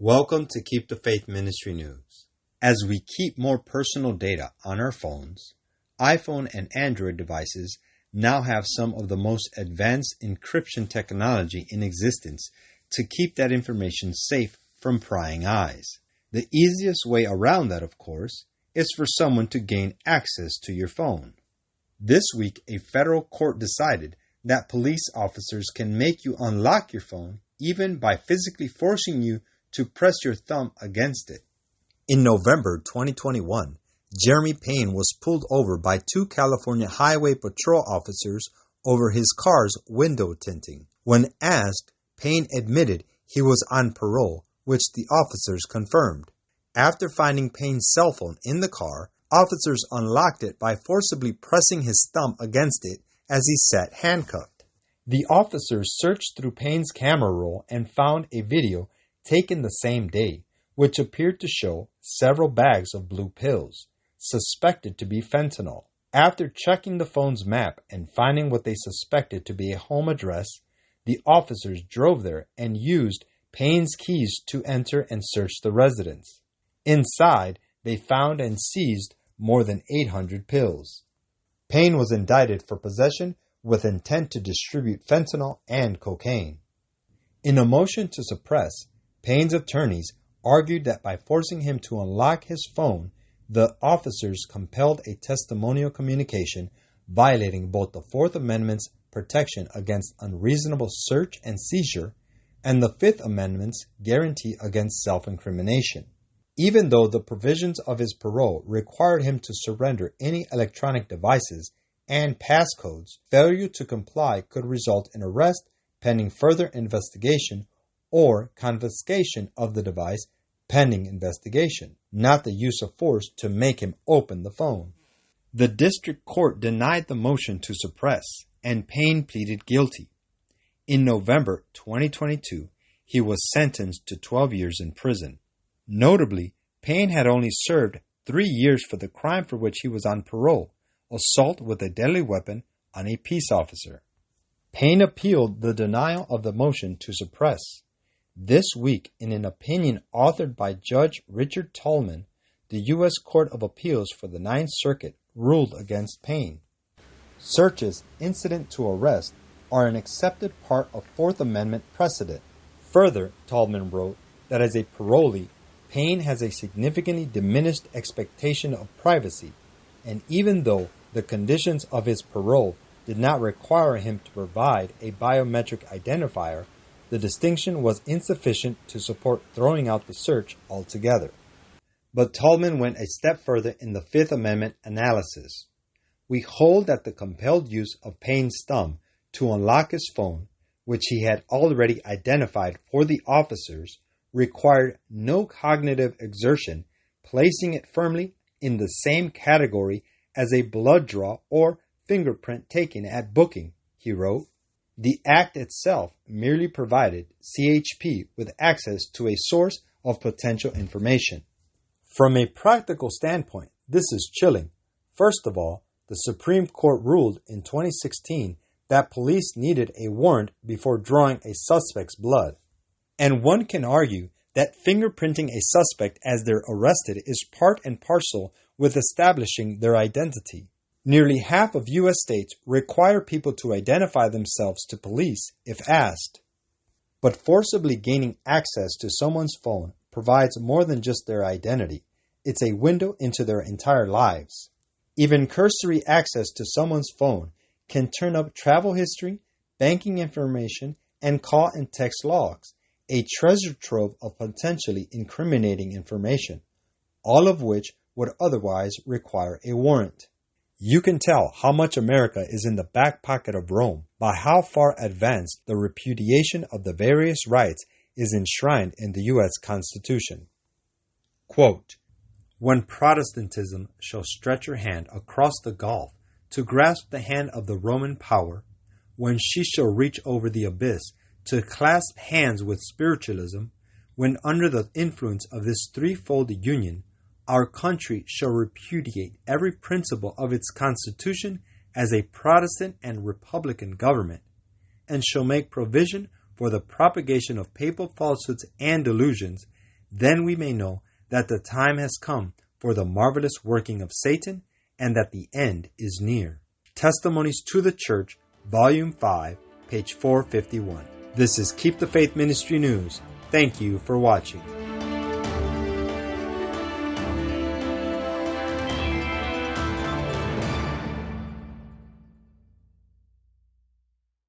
Welcome to Keep the Faith Ministry News. As we keep more personal data on our phones, iPhone and Android devices now have some of the most advanced encryption technology in existence to keep that information safe from prying eyes. The easiest way around that, of course, is for someone to gain access to your phone. This week, a federal court decided that police officers can make you unlock your phone even by physically forcing you to press your thumb against it. In November 2021, Jeremy Payne was pulled over by two California Highway Patrol officers over his car's window tinting. When asked, Payne admitted he was on parole, which the officers confirmed. After finding Payne's cell phone in the car, officers unlocked it by forcibly pressing his thumb against it as he sat handcuffed. The officers searched through Payne's camera roll and found a video taken the same day, which appeared to show several bags of blue pills, suspected to be fentanyl. After checking the phone's map and finding what they suspected to be a home address, the officers drove there and used Payne's keys to enter and search the residence. Inside, they found and seized more than 800 pills. Payne was indicted for possession with intent to distribute fentanyl and cocaine. In a motion to suppress, Payne's attorneys argued that by forcing him to unlock his phone, the officers compelled a testimonial communication, violating both the Fourth Amendment's protection against unreasonable search and seizure and the Fifth Amendment's guarantee against self-incrimination. Even though the provisions of his parole required him to surrender any electronic devices and passcodes, failure to comply could result in arrest pending further investigation or confiscation of the device pending investigation, not the use of force to make him open the phone. The district court denied the motion to suppress, and Payne pleaded guilty. In November 2022, he was sentenced to 12 years in prison. Notably, Payne had only served 3 years for the crime for which he was on parole, assault with a deadly weapon on a peace officer. Payne appealed the denial of the motion to suppress. This week, in an opinion authored by Judge Richard Tolman, the U.S. Court of Appeals for the Ninth Circuit ruled against Payne. Searches incident to arrest are an accepted part of Fourth Amendment precedent. Further, Tolman wrote that as a parolee, Payne has a significantly diminished expectation of privacy, and even though the conditions of his parole did not require him to provide a biometric identifier, the distinction was insufficient to support throwing out the search altogether. But Tolman went a step further in the Fifth Amendment analysis. We hold that the compelled use of Payne's thumb to unlock his phone, which he had already identified for the officers, required no cognitive exertion, placing it firmly in the same category as a blood draw or fingerprint taken at booking, he wrote. The act itself merely provided CHP with access to a source of potential information. From a practical standpoint, this is chilling. First of all, the Supreme Court ruled in 2016 that police needed a warrant before drawing a suspect's blood. And one can argue that fingerprinting a suspect as they're arrested is part and parcel with establishing their identity. Nearly half of U.S. states require people to identify themselves to police if asked. But forcibly gaining access to someone's phone provides more than just their identity. It's a window into their entire lives. Even cursory access to someone's phone can turn up travel history, banking information, and call and text logs, a treasure trove of potentially incriminating information, all of which would otherwise require a warrant. You can tell how much America is in the back pocket of Rome by how far advanced the repudiation of the various rights is enshrined in the U.S. Constitution. Quote, "When Protestantism shall stretch her hand across the gulf to grasp the hand of the Roman power, when she shall reach over the abyss to clasp hands with spiritualism, when under the influence of this threefold union, our country shall repudiate every principle of its constitution as a Protestant and Republican government, and shall make provision for the propagation of papal falsehoods and delusions, Then we may know that the time has come for the marvelous working of Satan and that the end is near. Testimonies to the Church, Volume 5, page 451. This is Keep the Faith Ministry News. Thank you for watching.